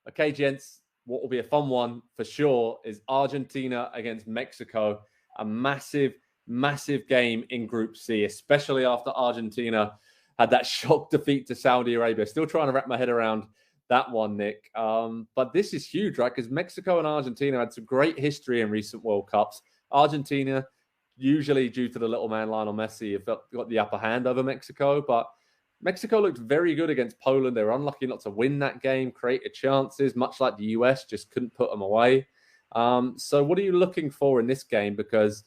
Okay, gents, what will be a fun one for sure is Argentina against Mexico. A massive, massive game in Group C, especially after Argentina had that shock defeat to Saudi Arabia. Still trying to wrap my head around that one, Nick. But this is huge, right? Because Mexico and Argentina had some great history in recent World Cups. Argentina, usually due to the little man Lionel Messi, have got the upper hand over Mexico. But Mexico looked very good against Poland. They were unlucky not to win that game, created chances, much like the US, just couldn't put them away. So what are you looking for in this game? Because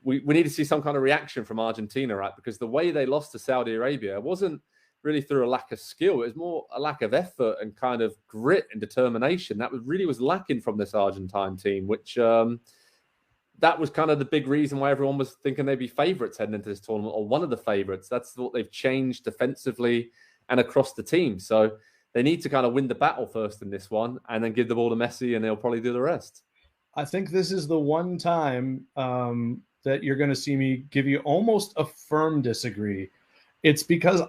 we need to see some kind of reaction from Argentina, right? Because the way they lost to Saudi Arabia wasn't really through a lack of skill. It was more a lack of effort and kind of grit and determination. That was lacking from this Argentine team, which that was kind of the big reason why everyone was thinking they'd be favourites heading into this tournament, or one of the favourites. That's what they've changed defensively and across the team. So they need to kind of win the battle first in this one and then give the ball to Messi, and they'll probably do the rest. I think this is the one time that you're going to see me give you almost a firm disagree. It's because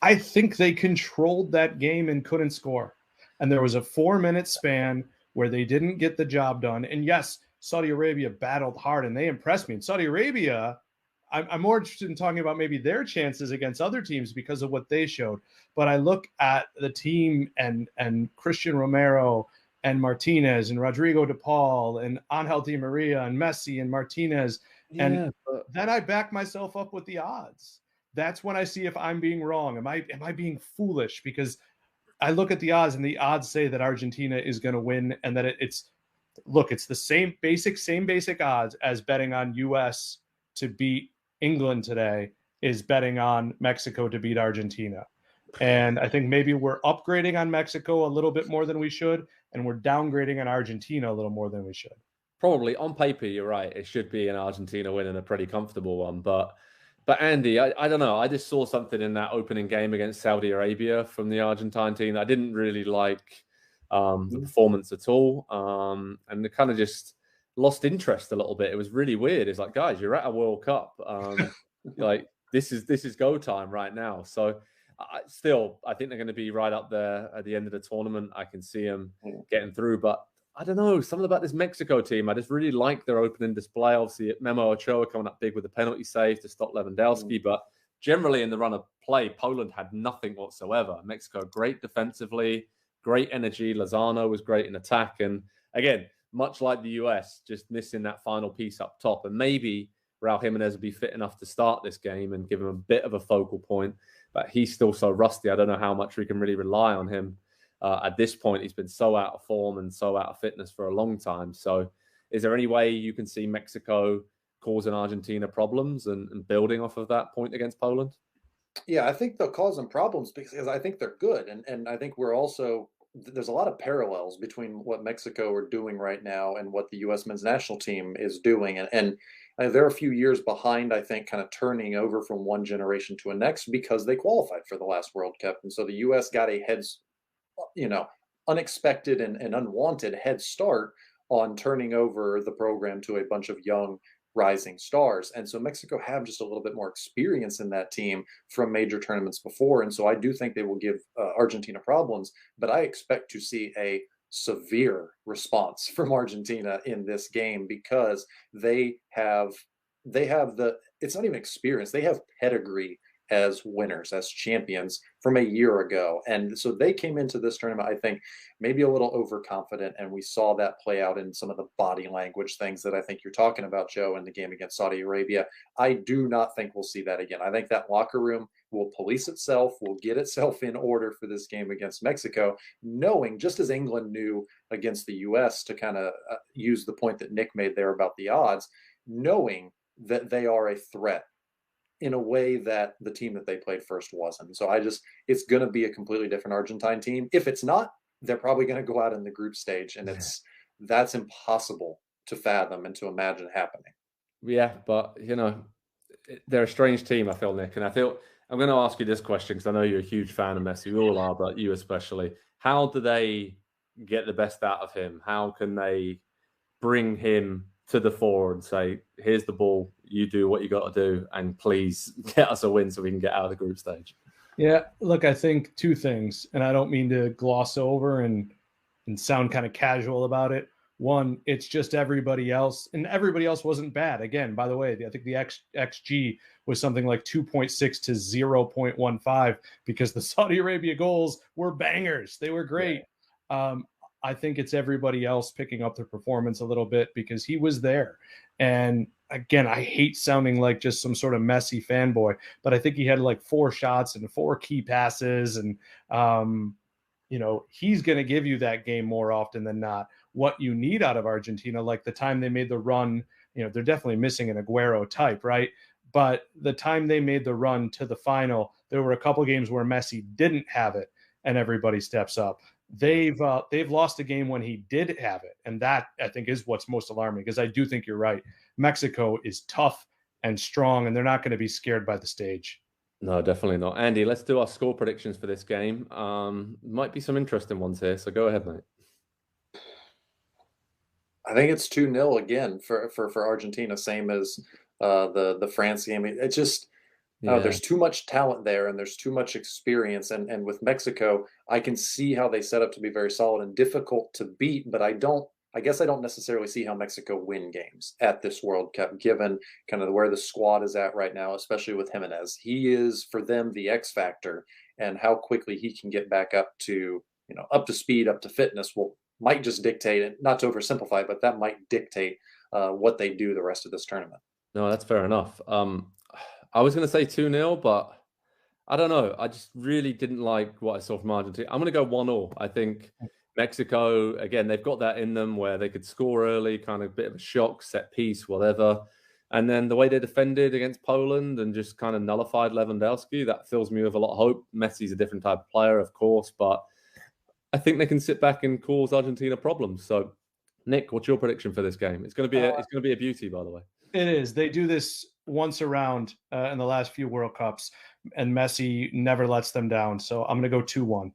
I think they controlled that game and couldn't score. And there was a 4-minute span where they didn't get the job done. And yes, Saudi Arabia battled hard and they impressed me. In Saudi Arabia, I'm more interested in talking about maybe their chances against other teams because of what they showed. But I look at the team and Christian Romero and Martinez and Rodrigo de Paul and Angel Di Maria and Messi and Martinez. And then I back myself up with the odds. That's when I see if I'm being wrong. Am I being foolish? Because I look at the odds and the odds say that Argentina is going to win, and that it's the same basic odds as betting on US to beat England today is betting on Mexico to beat Argentina. And I think maybe we're upgrading on Mexico a little bit more than we should, and we're downgrading on Argentina a little more than we should. Probably on paper, you're right. It should be an Argentina win and a pretty comfortable one. But Andy, I don't know. I just saw something in that opening game against Saudi Arabia from the Argentine team that I didn't really like the performance at all. And they kind of just lost interest a little bit. It was really weird. It's like, guys, you're at a World Cup. Like this is go time right now. So I think they're going to be right up there at the end of the tournament. I can see them getting through, but I don't know, something about this Mexico team. I just really like their opening display. Obviously, Memo Ochoa coming up big with a penalty save to stop Lewandowski. But generally in the run of play, Poland had nothing whatsoever. Mexico, great defensively, great energy. Lozano was great in attack. And again, much like the US, just missing that final piece up top. And maybe Raul Jimenez will be fit enough to start this game and give him a bit of a focal point. But he's still so rusty. I don't know how much we can really rely on him. At this point, he's been so out of form and so out of fitness for a long time. So is there any way you can see Mexico causing Argentina problems and building off of that point against Poland? Yeah, I think they'll cause them problems because I think they're good. And I think there's a lot of parallels between what Mexico are doing right now and what the U.S. men's national team is doing. And they're a few years behind, I think, kind of turning over from one generation to a next because they qualified for the last World Cup. And so the U.S. got a unexpected and unwanted head start on turning over the program to a bunch of young rising stars. And so Mexico have just a little bit more experience in that team from major tournaments before. And so I do think they will give Argentina problems, but I expect to see a severe response from Argentina in this game because they have it's not even experience. They have pedigree as winners, as champions from a year ago. And so they came into this tournament, I think, maybe a little overconfident. And we saw that play out in some of the body language things that I think you're talking about, Joe, in the game against Saudi Arabia. I do not think we'll see that again. I think that locker room will police itself, will get itself in order for this game against Mexico, knowing, just as England knew against the U.S., to kind of use the point that Nick made there about the odds, knowing that they are a threat in a way that the team that they played first wasn't. So it's going to be a completely different Argentine team. If it's not, they're probably going to go out in the group stage, and that's impossible to fathom and to imagine happening. Yeah, but they're a strange team, I feel, Nick, and I'm going to ask you this question because I know you're a huge fan of Messi. We all are, but you especially. How do they get the best out of him? How can they bring him to the fore and say, here's the ball, you do what you got to do, and please get us a win so we can get out of the group stage? Yeah, look, I think two things, and I don't mean to gloss over and sound kind of casual about it. One, it's just everybody else, and everybody else wasn't bad. Again, by the way, I think the XG was something like 2.6 to 0.15 because the Saudi Arabia goals were bangers. They were great. I think it's everybody else picking up the performance a little bit because he was there. And again, I hate sounding like just some sort of messy fanboy, but I think he had like 4 shots and 4 key passes. And, he's going to give you that game more often than not. What you need out of Argentina, like the time they made the run, they're definitely missing an Aguero type, right? But the time they made the run to the final, there were a couple of games where Messi didn't have it and everybody steps up. They've lost a game when he did have it, and that I think is what's most alarming, because I do think you're right. Mexico is tough and strong, and they're not going to be scared by the stage. No, definitely not. Andy, let's do our score predictions for this game. Might be some interesting ones here, so go ahead, mate. I think it's 2-0 again for Argentina, same as the France game. It just there's too much talent there, and there's too much experience. And with Mexico, I can see how they set up to be very solid and difficult to beat, but I guess I don't necessarily see how Mexico win games at this World Cup, given kind of where the squad is at right now, especially with Jimenez. He is, for them, the X factor, and how quickly he can get back up to speed, up to fitness might just dictate it. Not to oversimplify, but that might dictate what they do the rest of this tournament. No, that's fair enough. I was going to say 2-0, but I don't know. I just really didn't like what I saw from Argentina. I'm going to go 1-1. I think Mexico, again, they've got that in them where they could score early, kind of a bit of a shock, set piece, whatever. And then the way they defended against Poland and just kind of nullified Lewandowski, that fills me with a lot of hope. Messi's a different type of player, of course, but I think they can sit back and cause Argentina problems. So, Nick, what's your prediction for this game? It's going to be a beauty, by the way. It is. They do this once around in the last few World Cups, and Messi never lets them down. So I'm going to go 2-1.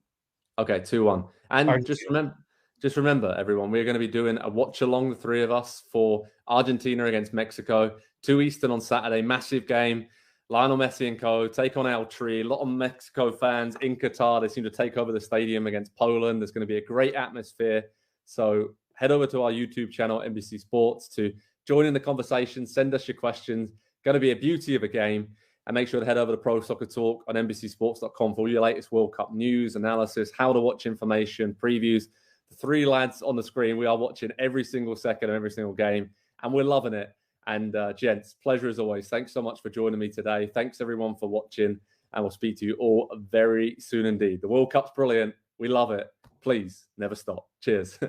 Okay, 2-1. And Argentina. just remember, everyone, we're going to be doing a watch along, the three of us, for Argentina against Mexico, 2 Eastern on Saturday. Massive game. Lionel Messi and co. take on El Tri. A lot of Mexico fans in Qatar. They seem to take over the stadium against Poland. There's going to be a great atmosphere. So head over to our YouTube channel, NBC Sports, to join in the conversation. Send us your questions. Going to be a beauty of a game. And make sure to head over to Pro Soccer Talk on NBCSports.com for all your latest World Cup news, analysis, how to watch information, previews. The 3 lads on the screen, we are watching every single second of every single game, and we're loving it. And gents, pleasure as always. Thanks so much for joining me today. Thanks everyone for watching, and we'll speak to you all very soon indeed. The World Cup's brilliant. We love it. Please never stop. Cheers.